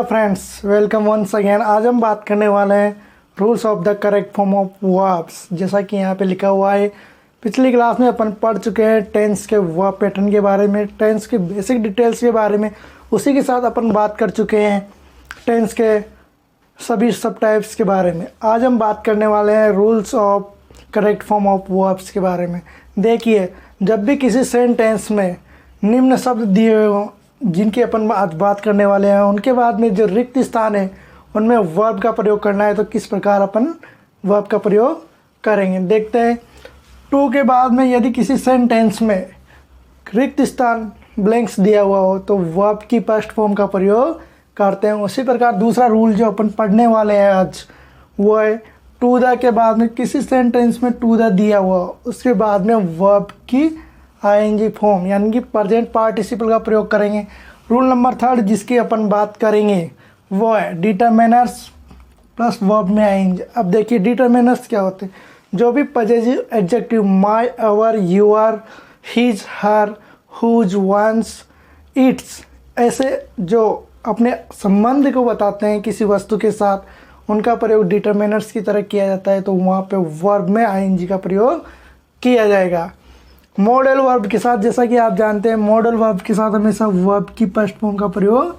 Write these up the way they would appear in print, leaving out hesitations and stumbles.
Friends, welcome once again. आज हम बात करने वाले हैं rules of the correct form of verbs. जैसा कि यहाँ पे लिखा हुआ है, पिछली क्लास में अपन पढ़ चुके हैं टेंस के वर्ब पैटर्न के बारे में, टेंस के बेसिक डिटेल्स के बारे में। उसी के साथ अपन बात कर चुके हैं टेंस के सभी सब टाइप्स के बारे में। आज हम बात करने वाले हैं rules of correct form of verbs के बारे में। देखिए, जब भी किसी सेंटेंस में निम्न शब्द दिए हुए हों जिनकी अपन आज बात करने वाले हैं, उनके बाद में जो रिक्त स्थान है उनमें वर्ब का प्रयोग करना है, तो किस प्रकार अपन वर्ब का प्रयोग करेंगे देखते हैं। टू के बाद में यदि किसी सेंटेंस में रिक्त स्थान ब्लैंक्स दिया हुआ हो तो वर्ब की फर्स्ट फॉर्म का प्रयोग करते हैं। उसी प्रकार दूसरा रूल जो अपन पढ़ने वाले हैं आज, वो है टू द के बाद में किसी सेंटेंस में टू द दिया हुआ हो, उसके बाद में वर्ब की आईएनजी फॉर्म यानी कि प्रेजेंट पार्टिसिपल का प्रयोग करेंगे। रूल नंबर थर्ड जिसकी अपन बात करेंगे वो है डिटरमिनर्स प्लस वर्ब में आएंगे। अब देखिए, डिटरमिनर्स क्या होते हैं? जो भी possessive adjective my, our, your, his, her, whose, ones, its, ऐसे जो अपने संबंध को बताते हैं किसी वस्तु के साथ, उनका प्रयोग डिटरमिनर्स की तरह किया जाता है, तो वहाँ पे वर्ब में आईएनजी का प्रयोग किया जाएगा। मॉडल वर्ब के साथ, जैसा कि आप जानते हैं, मॉडल वर्ब के साथ हमेशा वर्ब की फर्स्ट फॉर्म का प्रयोग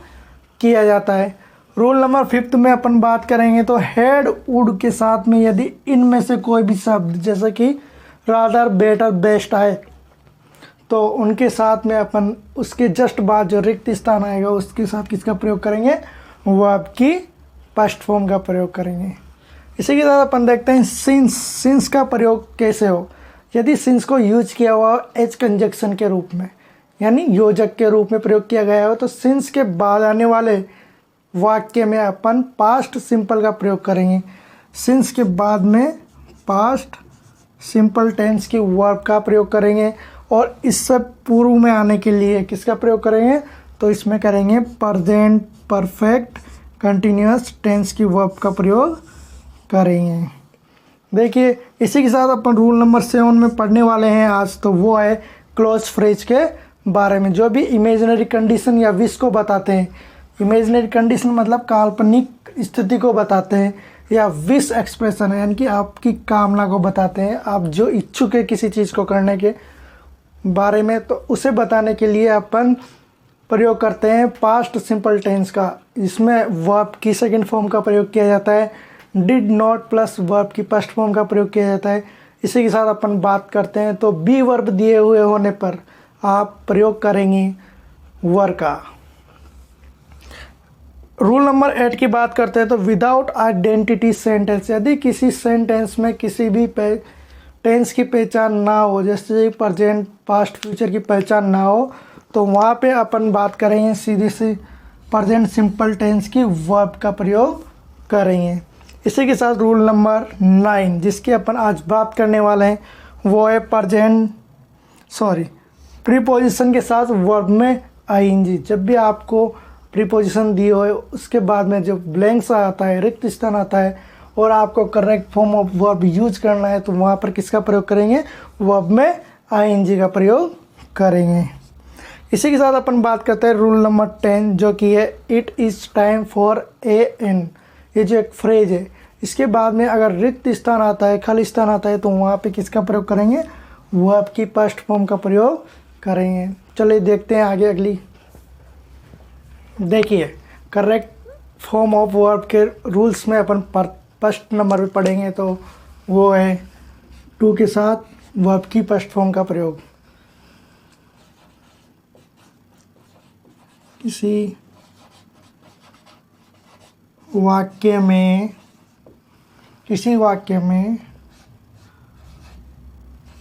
किया जाता है। रूल नंबर फिफ्थ में अपन बात करेंगे तो हेड, वुड के साथ में यदि इनमें से कोई भी शब्द जैसे कि रादर, बेटर, बेस्ट आए तो उनके साथ में अपन उसके जस्ट बाद जो रिक्त स्थान आएगा उसके साथ किसका प्रयोग करेंगे? वर्ब की फर्स्ट फॉर्म का प्रयोग करेंगे। इसी के साथ अपन देखते हैं सिंस का प्रयोग कैसे हो। यदि सिंस को यूज किया हुआ एज कंजक्शन के रूप में यानी योजक के रूप में प्रयोग किया गया हो, तो सिंस के बाद आने वाले वाक्य में अपन पास्ट सिंपल का प्रयोग करेंगे। सिंस के बाद में पास्ट सिंपल टेंस की वर्ब का प्रयोग करेंगे, और इससे पूर्व में आने के लिए किसका प्रयोग करेंगे? तो इसमें करेंगे प्रेजेंट परफेक्ट कंटिन्यूअस टेंस की वर्ब का प्रयोग करेंगे। देखिए, इसी के साथ अपन रूल नंबर 7 में पढ़ने वाले हैं आज, तो वो है क्लोज फ्रेज के बारे में, जो भी इमेजिनरी कंडीशन या विश को बताते हैं। इमेजिनरी कंडीशन मतलब काल्पनिक स्थिति को बताते हैं, या विश एक्सप्रेशन है यानी कि आपकी कामना को बताते हैं, आप जो इच्छुक है किसी चीज़ को करने के बारे में, तो उसे बताने के लिए अपन प्रयोग करते हैं पास्ट सिंपल टेंस का। इसमें वर्ब की सेकंड फॉर्म का प्रयोग किया जाता है, डिड नॉट प्लस वर्ब की फर्स्ट फॉर्म का प्रयोग किया जाता है। इसी के साथ अपन बात करते हैं तो बी वर्ब दिए हुए होने पर आप प्रयोग करेंगे वर का। रूल नंबर 8 की बात करते हैं तो विदाउट आइडेंटिटी सेंटेंस, यदि किसी सेंटेंस में किसी भी टेंस की पहचान ना हो, जैसे प्रेजेंट पास्ट फ्यूचर की पहचान ना हो, तो वहाँ पे अपन बात करेंगे सीधी सी प्रेजेंट सिंपल टेंस की वर्ब का प्रयोग करेंगे। इसी के साथ रूल नंबर 9 जिसकी अपन आज बात करने वाले हैं वो है प्रीपोजिशन के साथ वर्ब में आईएनजी। जब भी आपको प्रीपोजिशन दी हो उसके बाद में जो ब्लैंक्स आता है, रिक्त स्थान आता है, और आपको correct form of verb use करना है, तो वहाँ पर किसका प्रयोग करेंगे? वर्ब में आईएनजी का प्रयोग करेंगे। इसी के साथ अपन बात करते हैं रूल नंबर 10 जो कि है it is time for an. ये जो एक फ्रेज है, इसके बाद में अगर रिक्त स्थान आता है, खाली स्थान आता है, तो वहाँ पे किसका प्रयोग करेंगे? वर्ब की फर्स्ट फॉर्म का प्रयोग करेंगे। चलिए देखते हैं आगे अगली। देखिए, करेक्ट फॉर्म ऑफ वर्ब के रूल्स में अपन फर्स्ट नंबर पे पढ़ेंगे तो वो है टू के साथ वर्ब की फर्स्ट फॉर्म का प्रयोग। किसी वाक्य में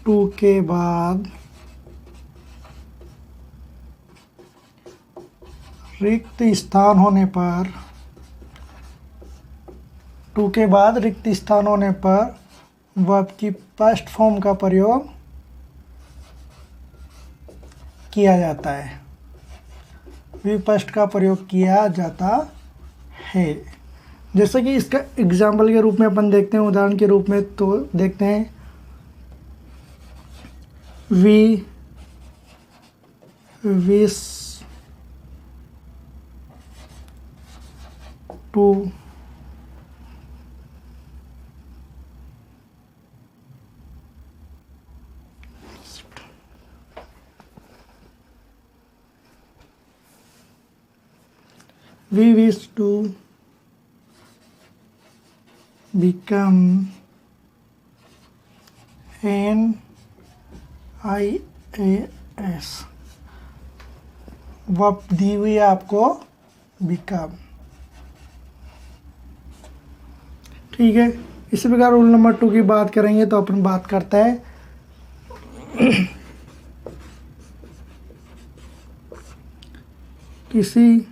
टू के बाद रिक्त स्थान होने पर वर्ब की फर्स्ट फॉर्म का प्रयोग किया जाता है, विफर्स्ट का प्रयोग किया जाता है। जैसे कि इसका एग्जाम्पल के रूप में अपन देखते हैं, उदाहरण के रूप में तो देखते हैं we wish to we wish to become an IAS। Verb दी हुई है आपको become। ठीक है, इसी प्रकार रूल नंबर 2 की बात करेंगे तो अपन बात करते हैं किसी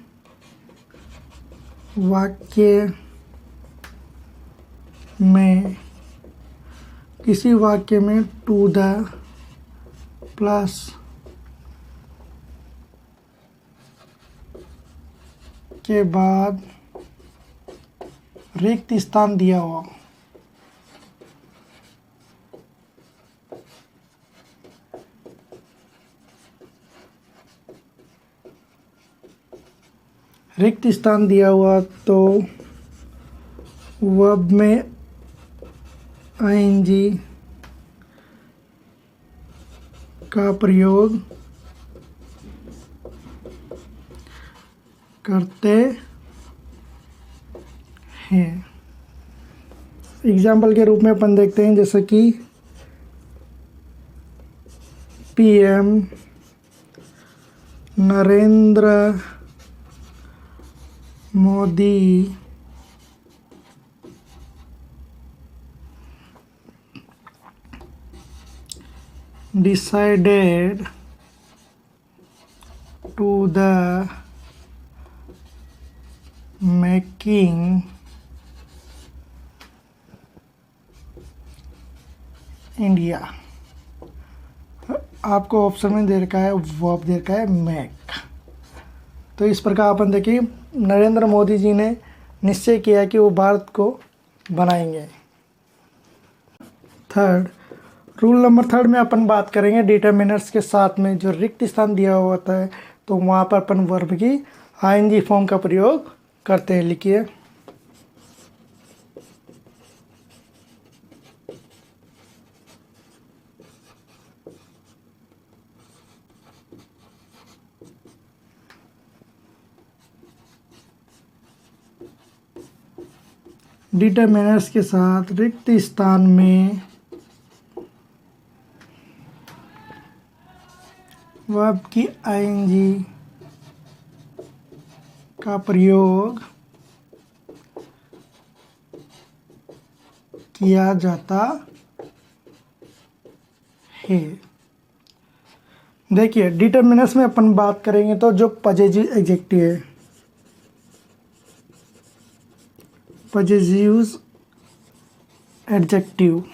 वाक्य में टू द प्लस के बाद रिक्त स्थान दिया हुआ। रिक्त स्थान दिया हुआ तो वर्ब में आईएनजी का प्रयोग करते हैं। एग्जाम्पल के रूप में अपन देखते हैं जैसे कि PM Narendra Modi decided to the making India. आपको ऑप्शन में दे रखा है वर्ब दे रखा है मेक। तो इस प्रकार अपन देखिए नरेंद्र मोदी जी ने निश्चय किया कि वो भारत को बनाएंगे। थर्ड, रूल नंबर 3 में अपन बात करेंगे डिटरमिनर्स के साथ में जो रिक्त स्थान दिया हुआ होता है तो वहाँ पर अपन वर्ब की आईएनजी फॉर्म का प्रयोग करते हैं। लिखिए डिटरमिनर्स के साथ रिक्त स्थान में वर्ब की आईएनजी का प्रयोग किया जाता है। देखिए डिटरमिनर्स में अपन बात करेंगे तो जो पजेसिव एडजेक्टिव है, पजेसिव एडजेक्टिव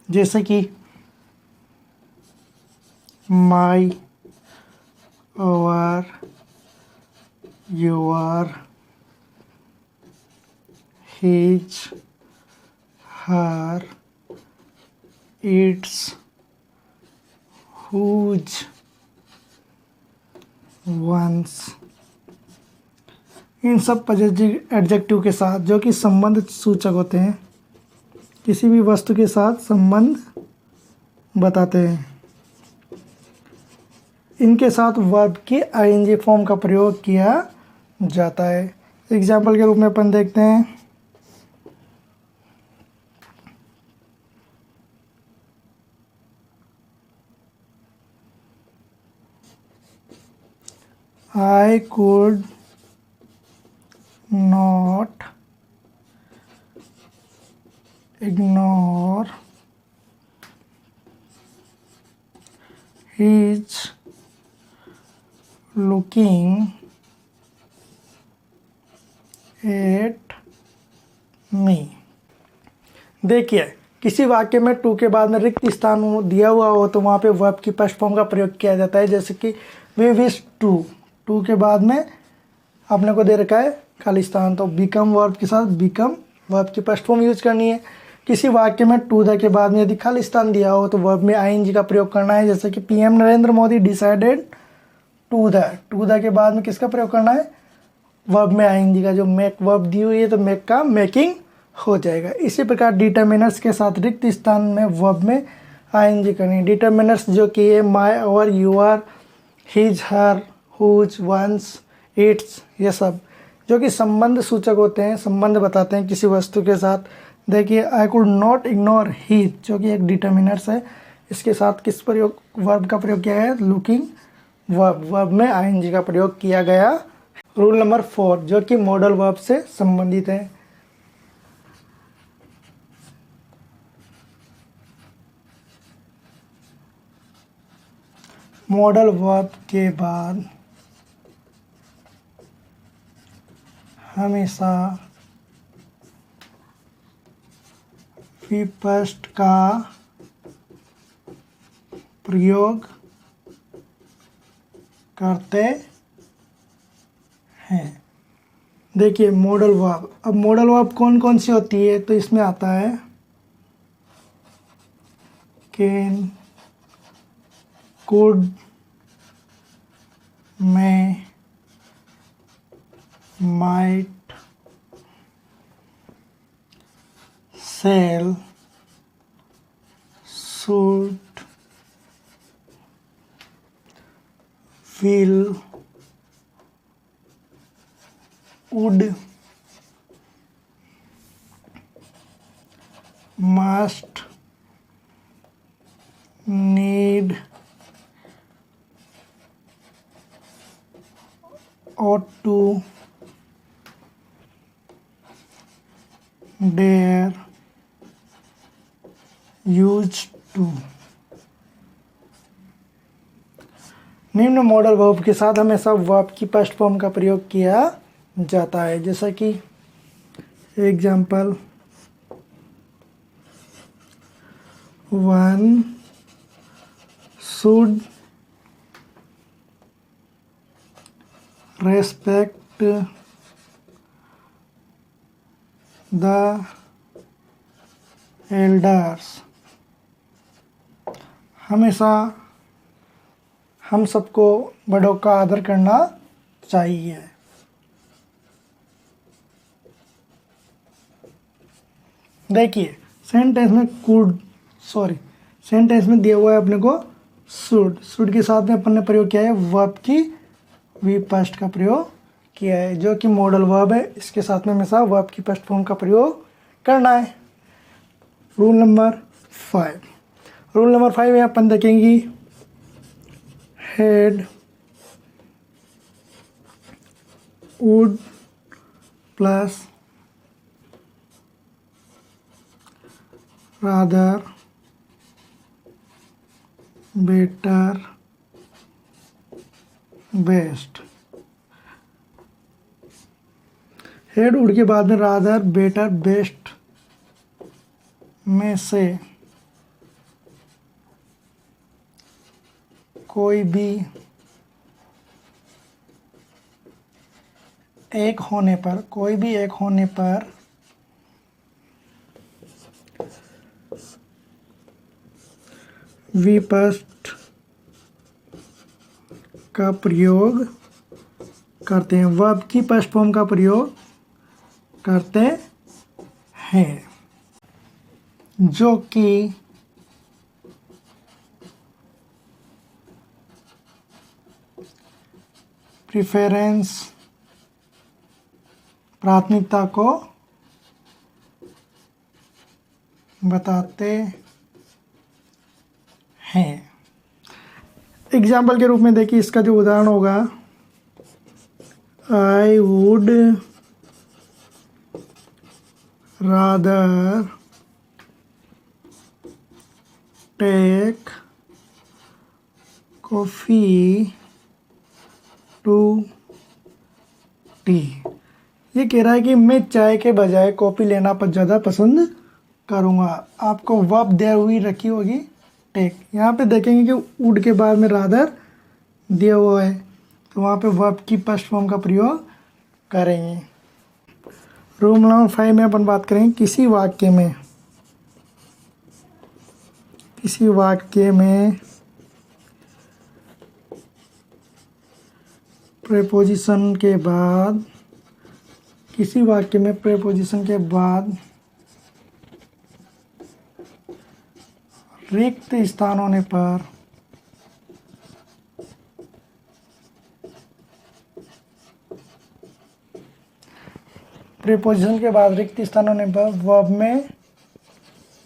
जैसे कि माई, our, your, his, her, its, whose, one's, इन सब पजेसिव एडजेक्टिव के साथ जो कि संबंध सूचक होते हैं, किसी भी वस्तु के साथ संबंध बताते हैं, इनके साथ वर्ब की आईएनजी फॉर्म का प्रयोग किया जाता है। एग्जाम्पल के रूप में अपन देखते हैं I could not ignore his looking at me। देखिए किसी वाक्य में टू के बाद में रिक्त स्थान दिया हुआ हो तो वहाँ पे वर्ब की फर्स्ट फॉर्म का प्रयोग किया जाता है। जैसे कि वी विश टू के बाद में अपने को दे रखा है खाली स्थान, तो बिकम वर्ब के साथ बिकम वर्ब की फर्स्ट फॉर्म यूज करनी है। किसी वाक्य में टू द के बाद में यदि खाली स्थान दिया हो तो वर्ब में आईएनजी का प्रयोग करना है। जैसे कि PM Narendra Modi decided to the के बाद में किसका प्रयोग करना है, वर्ब में आएंगे का, जो मेक वर्ब दी हुई है तो मेक का मेकिंग हो जाएगा। इसी प्रकार डिटर्मिनर्स के साथ रिक्त स्थान में वर्ब में आएंगे करनी। डिटर्मिनर्स जो कि ये my, our, your, his, her, whose, ones, its, ये सब जो कि संबंध सूचक होते हैं, संबंध बताते हैं किसी वस्तु के साथ। देखिए आई कुड नॉट इग्नोर ही, जो कि एक डिटर्मिनर्स है, इसके साथ किस प्रयोग, वर्ब का प्रयोग किया है, लुकिंग वर्ब, वर्ब में आईएनजी का प्रयोग किया गया। रूल नंबर 4 जो कि मॉडल वर्ब से संबंधित है। मॉडल वर्ब के बाद हमेशा विपस्ट का प्रयोग करते हैं। देखिए मॉडल वर्ब, अब मॉडल वर्ब कौन कौन सी होती है, तो इसमें आता है can, could, may, might, shall, should, will, would, must, need, ought to, dare, used to। निम्न मॉडल वर्ब के साथ हमेशा वर्ब की फर्स्ट फॉर्म का प्रयोग किया जाता है। जैसा कि example, one should respect the elders, हमेशा हम सबको बड़ों का आदर करना चाहिए। देखिए सेंटेंस में सेंटेंस में दिया हुआ है अपने को शुड के साथ में अपन ने प्रयोग किया है वर्ब की वी फर्स्ट का प्रयोग किया है, जो कि मॉडल वर्ब है। इसके साथ में हमेशा वर्ब की फर्स्ट फॉर्म का प्रयोग करना है। रूल नंबर 5 में अपन देखेंगे head, would plus rather, better, best. Head would के बाद में रादर, बेटर, बेस्ट में से कोई भी एक होने पर विपस्ट का प्रयोग करते हैं, वर्ब की फर्स्ट फॉर्म का प्रयोग करते हैं, जो कि प्रेफरेंस, प्राथमिकता को बताते हैं। एग्जाम्पल के रूप में देखिए इसका जो उदाहरण होगा, I would rather take coffee to tea. ये कह रहा है कि मैं चाय के बजाय कॉफ़ी लेना पर ज़्यादा पसंद करूँगा। आपको वर्ब दे हुई रखी होगी टेक, यहाँ पे देखेंगे कि वुड के बाद में रादर दिया हुआ है, तो वहाँ पे वर्ब की फर्स्ट फॉर्म का प्रयोग करेंगे। रूल नंबर 5 में अपन बात करेंगे किसी वाक्य में प्रेपोजिशन के बाद, किसी वाक्य में प्रेपोजिशन के बाद रिक्त स्थान होने पर प्रीपोजिशन के बाद रिक्त स्थान होने पर वर्ब में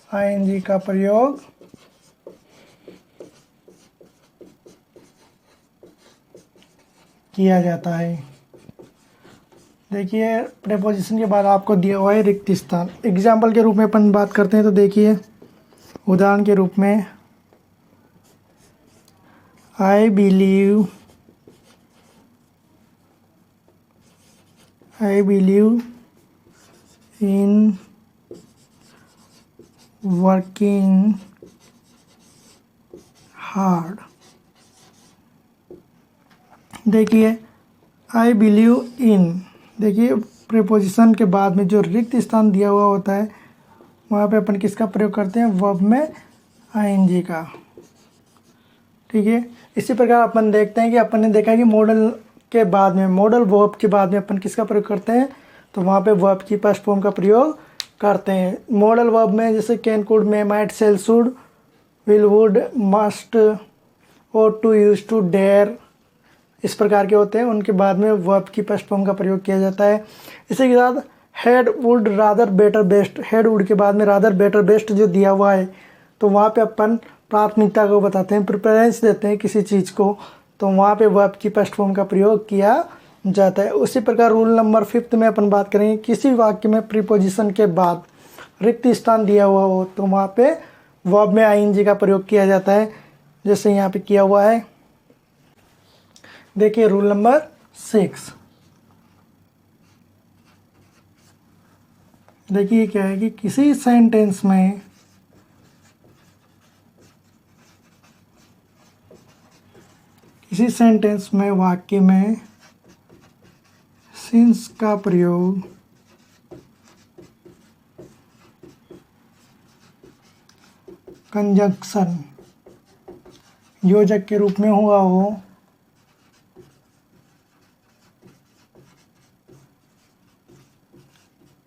आईएनजी का प्रयोग किया जाता है। देखिए प्रीपोजिशन के बाद आपको दिया हुआ है रिक्त स्थान। एग्जाम्पल के रूप में अपन बात करते हैं तो देखिए उदाहरण के रूप में I believe in working hard. देखिए आई बिलीव इन, देखिए प्रीपोजिशन के बाद में जो रिक्त स्थान दिया हुआ होता है वहाँ पे अपन किसका प्रयोग करते हैं, वर्ब में आईएनजी का। ठीक है, इसी प्रकार अपन देखते हैं कि अपन ने देखा कि मॉडल के बाद में, मॉडल वर्ब के बाद में अपन किसका प्रयोग करते हैं, तो वहाँ पे वर्ब की पास्ट फॉर्म का प्रयोग करते हैं। मॉडल वर्ब में जैसे can, could, may, might, shall, should, will, would, must ought to, used to, dare, इस प्रकार के होते हैं। उनके बाद में वर्ब की पास्ट फॉर्म का प्रयोग किया जाता है। इसी के साथ had, would, rather, better, best, had, would के बाद में रादर, बेटर, बेस्ट जो दिया हुआ है तो वहाँ पे अपन प्राथमिकता को बताते हैं, प्रेफरेंस देते हैं किसी चीज़ को, तो वहाँ पे वर्ब की पास्ट फॉर्म का प्रयोग किया जाता है। उसी प्रकार रूल नंबर 5 में अपन बात करेंगे, किसी वाक्य में प्रीपोजिशन के बाद रिक्त स्थान दिया हुआ हो तो वहाँ पे वर्ब में आईएनजी का प्रयोग किया जाता है, जैसे यहाँ पे किया हुआ है। देखिए रूल नंबर 6, देखिए क्या है कि किसी सेंटेंस में वाक्य में सिंस का प्रयोग कंजंक्शन योजक के रूप में हुआ हो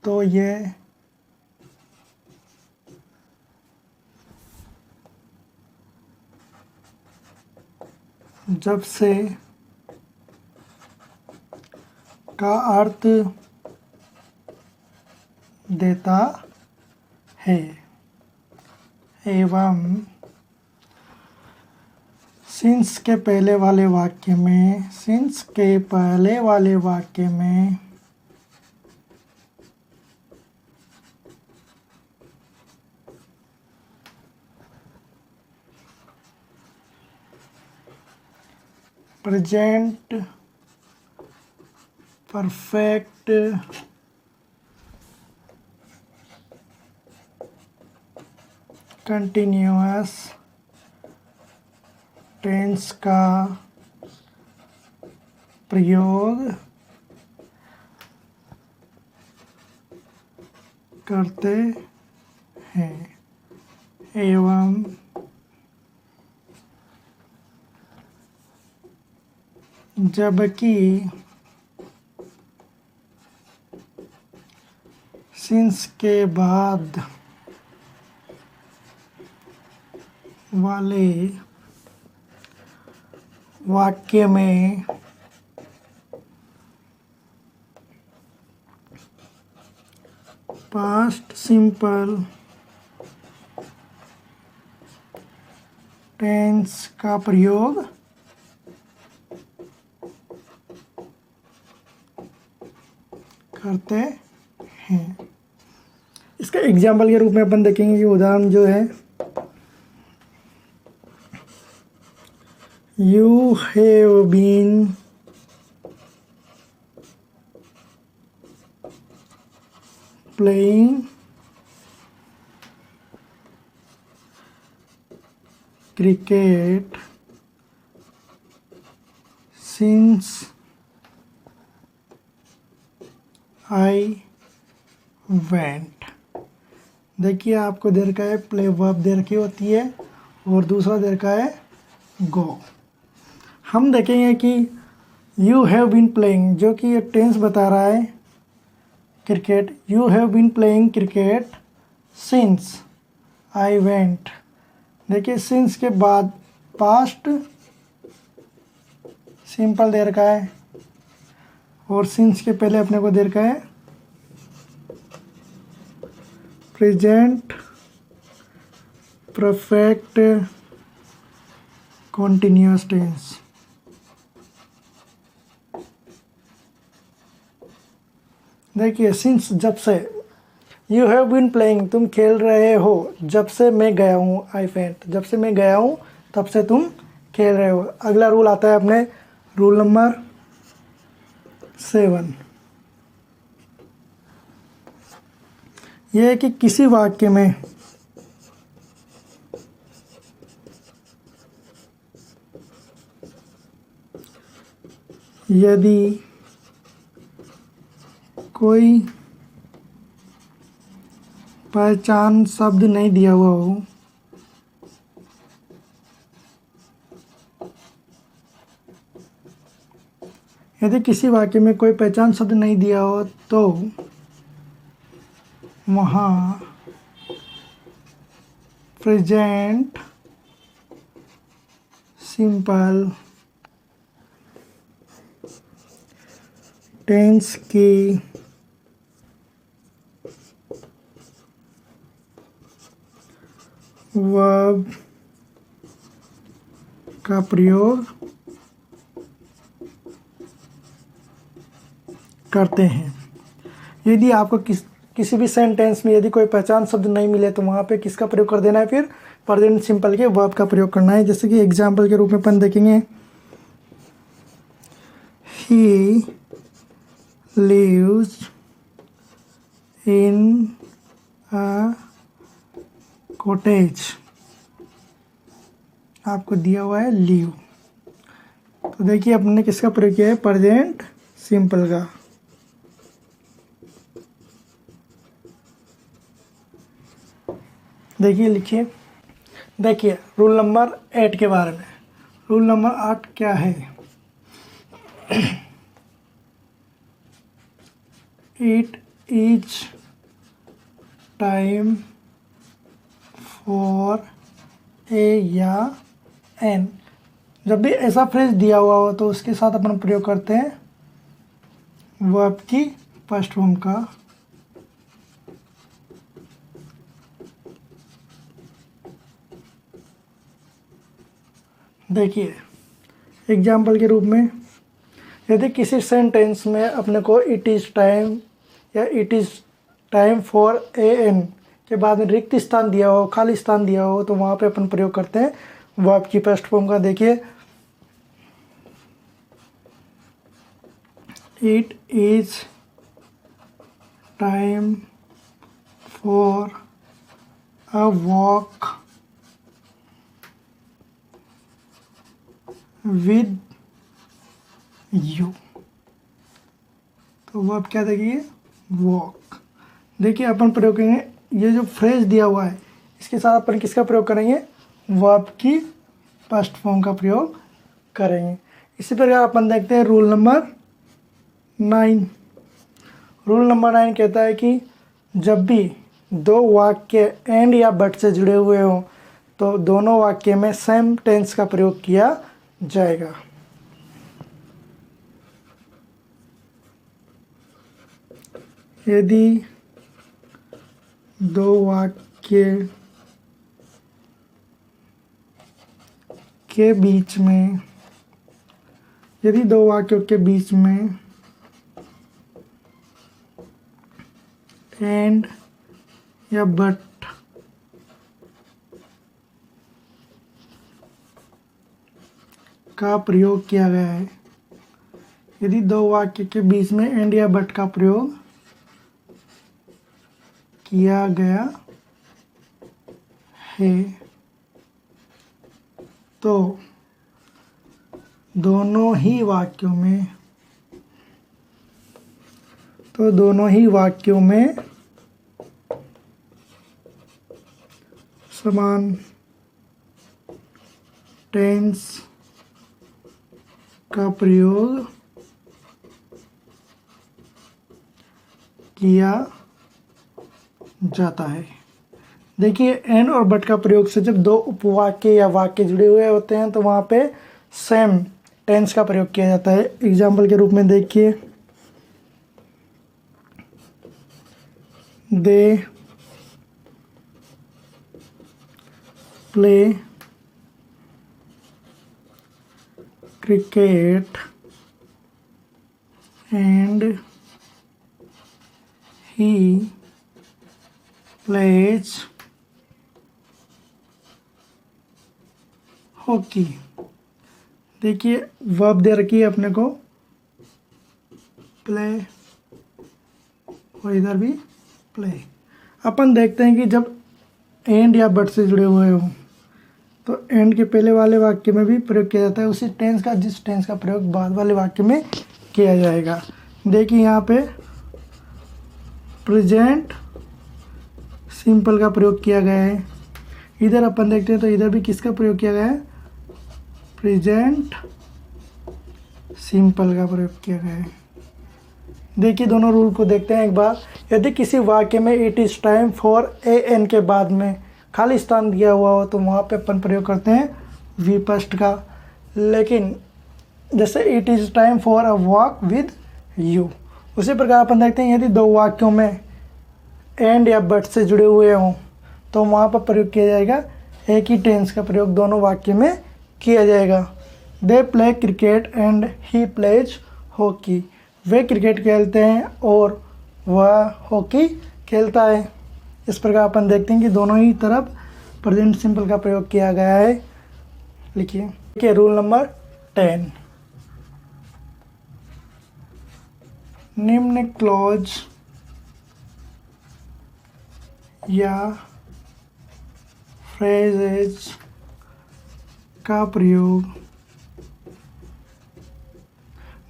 तो ये जब से का अर्थ देता है एवं सिंस के पहले वाले वाक्य में प्रेजेंट परफेक्ट कंटिन्यूअस टेंस का प्रयोग करते हैं एवं जबकि सिंस के बाद वाले वाक्य में पास्ट सिंपल टेंस का प्रयोग करते हैं। इसका एग्जाम्पल के रूप में अपन देखेंगे कि उदाहरण जो है, you have been playing cricket since I went. देखिए आपको दे रखा है प्ले, वर्ब दे रखी होती है और दूसरा दे रखा है गो। हम देखेंगे कि यू हैव बीन प्लेइंग, जो कि ये टेंस बता रहा है cricket. You have been playing cricket since I went. देखिए सिंस के बाद पास्ट सिंपल दे रखा है और सिंस के पहले अपने को दे रखा है प्रेजेंट परफेक्ट कॉन्टिन्यूअस टेंस। देखिए सिंस जब से, यू हैव बीन प्लेइंग तुम खेल रहे हो, जब से मैं गया हूँ आई वेंट, जब से मैं गया हूँ तब से तुम खेल रहे हो। अगला रूल आता है अपने रूल नंबर 7। यह है कि किसी वाक्य में यदि कोई पहचान शब्द नहीं दिया हुआ हो, यदि किसी वाक्य में कोई पहचान शब्द नहीं दिया हो तो वहाँ प्रेजेंट सिंपल टेंस की वर्ब का प्रयोग करते हैं। यदि आपको किसी भी सेंटेंस में यदि कोई पहचान शब्द नहीं मिले तो वहाँ पे किसका प्रयोग कर देना है, फिर प्रेजेंट सिंपल के वर्ब का प्रयोग करना है। जैसे कि एग्जाम्पल के रूप में अपन देखेंगे, he lives in a cottage. आपको दिया हुआ है लिव, तो देखिए अपने किसका प्रयोग किया है, प्रेजेंट सिंपल का। देखिए लिखिए, देखिए रूल नंबर 8 के बारे में। रूल नंबर 8 क्या है? इट इज टाइम फॉर ए या एन। जब भी ऐसा फ्रेज दिया हुआ हो तो उसके साथ अपन प्रयोग करते हैं वर्ब की फर्स्ट फॉर्म का। देखिए एग्जाम्पल के रूप में, यदि किसी सेंटेंस में अपने को इट इज़ टाइम या it is time for a an के बाद में रिक्त स्थान दिया हो, खाली स्थान दिया हो, तो वहाँ पे अपन प्रयोग करते हैं वर्ब की फर्स्ट फॉर्म का। देखिए it is time for a walk with you. तो वर्ब क्या देखिए, वॉक। देखिए अपन प्रयोग करेंगे, ये जो फ्रेज दिया हुआ है इसके साथ अपन किसका प्रयोग करेंगे, वर्ब की फर्स्ट फॉर्म का प्रयोग करेंगे। इसी प्रकार अपन देखते हैं रूल नंबर 9। रूल नंबर 9 कहता है कि जब भी दो वाक्य एंड या बट से जुड़े हुए हों तो दोनों वाक्य में सेम टेंस का प्रयोग किया जाएगा। यदि दो वाक्य के बीच में, यदि दो वाक्यों के बीच में एंड या बट का प्रयोग किया गया है, यदि दो वाक्य के बीच में एंड या बट का प्रयोग किया गया है तो दोनों ही वाक्यों में समान टेंस का प्रयोग किया जाता है। देखिए एंड और बट का प्रयोग से जब दो उपवाक्य या वाक्य जुड़े हुए होते हैं तो वहाँ पे सेम टेंस का प्रयोग किया जाता है। एग्जाम्पल के रूप में देखिए, they play cricket and he plays hockey. देखिए वर्ब दे रखी है अपने को प्ले और इधर भी प्ले। अपन देखते हैं कि जब एंड या बट से जुड़े हुए हो तो एंड के पहले वाले वाक्य में भी प्रयोग किया जाता है उसी टेंस का जिस टेंस का प्रयोग बाद वाले वाक्य में किया जाएगा। देखिए यहाँ पे प्रेजेंट सिंपल का प्रयोग किया गया है। इधर अपन देखते हैं तो इधर भी किसका प्रयोग किया गया है, प्रेजेंट सिंपल का प्रयोग किया गया है। देखिए दोनों रूल को देखते हैं एक बार। यदि किसी वाक्य में it is time for a an के बाद में खाली स्थान दिया हुआ हो तो वहाँ पे अपन प्रयोग करते हैं विपस्ट का। लेकिन जैसे it is time for a walk with you, उसी प्रकार अपन देखते हैं यदि दो वाक्यों में एंड या बट से जुड़े हुए हों तो वहाँ पर प्रयोग किया जाएगा एक ही टेंस का प्रयोग दोनों वाक्य में किया जाएगा। They play cricket and he plays hockey. Way cricket खेलते हैं और वह हॉकी खेलता है। इस प्रकार अपन देखते हैं कि दोनों ही तरफ प्रेजेंट सिंपल का प्रयोग किया गया है। लिखिए रूल नंबर 10, निम्न क्लॉज या फ्रेजेज का प्रयोग,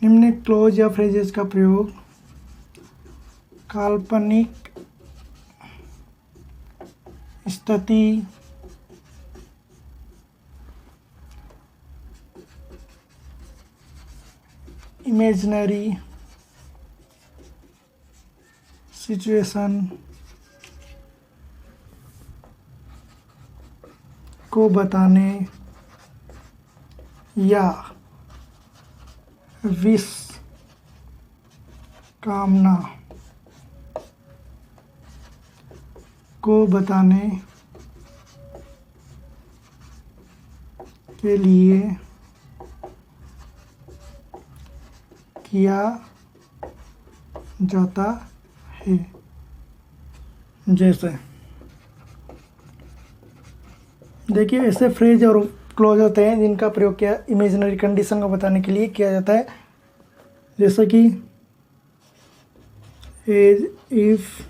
निम्न क्लॉज या फ्रेजेज का प्रयोग काल्पनिक स्थिति, इमेजिनरी सिचुएशन को बताने या विश कामना को बताने के लिए किया जाता है। जैसे देखिए ऐसे फ्रेज और क्लॉज होते हैं जिनका प्रयोग किया इमेजिनरी कंडीशन को बताने के लिए किया जाता है। जैसे कि as if,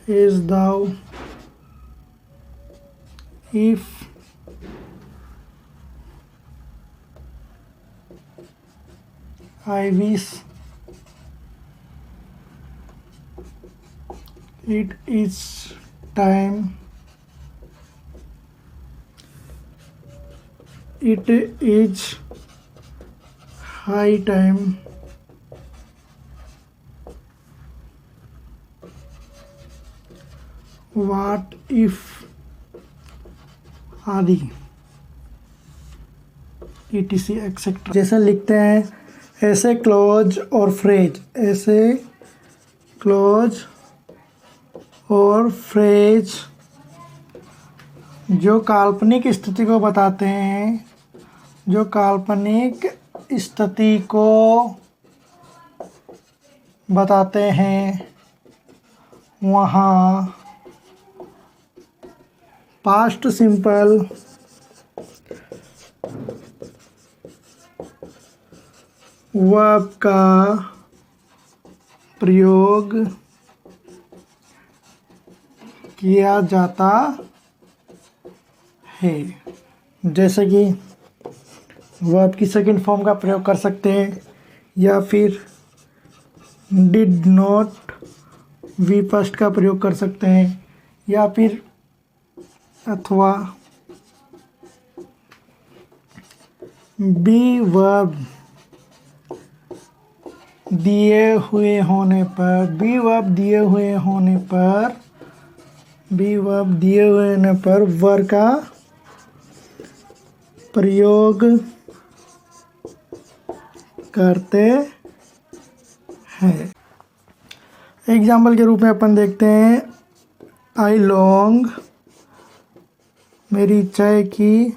as though, if, I wish, it is time, it is high time, what if आदि etc एक्सेट्रा। जैसे लिखते हैं ऐसे क्लॉज और फ्रेज, ऐसे क्लॉज और फ्रेज जो काल्पनिक स्थिति को बताते हैं, जो काल्पनिक स्थिति को बताते हैं वहाँ पास्ट सिंपल वर्ब का प्रयोग किया जाता है। जैसे कि वर्ब की सेकंड फॉर्म का प्रयोग कर सकते हैं या फिर डिड नॉट वी फर्स्ट का प्रयोग कर सकते हैं या फिर अथवा बी वर्ब दिए हुए होने पर, बी वर्ब दिए हुए होने पर, बी वर्ब दिए हुए होने पर वर का प्रयोग करते हैं। एग्जाम्पल के रूप में अपन देखते हैं आई लॉन्ग, मेरी इच्छा है कि,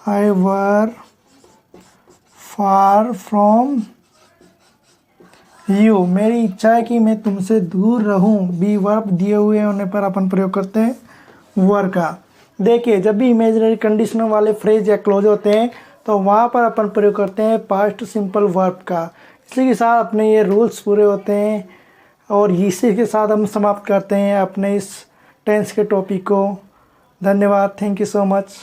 आई वर फार फ्रॉम यू, मेरी इच्छा है कि मैं तुमसे दूर रहूं। बी वर्ब दिए हुए होने पर अपन प्रयोग करते हैं वर का। देखिए जब भी इमेजिनरी कंडीशनर वाले फ्रेज या क्लोज होते हैं तो वहाँ पर अपन प्रयोग करते हैं पास्ट सिंपल वर्ब का। इसी के साथ अपने ये रूल्स पूरे होते हैं और इसी के साथ हम समाप्त करते हैं अपने इस टेंस के टॉपिक को। धन्यवाद, थैंक यू सो मच।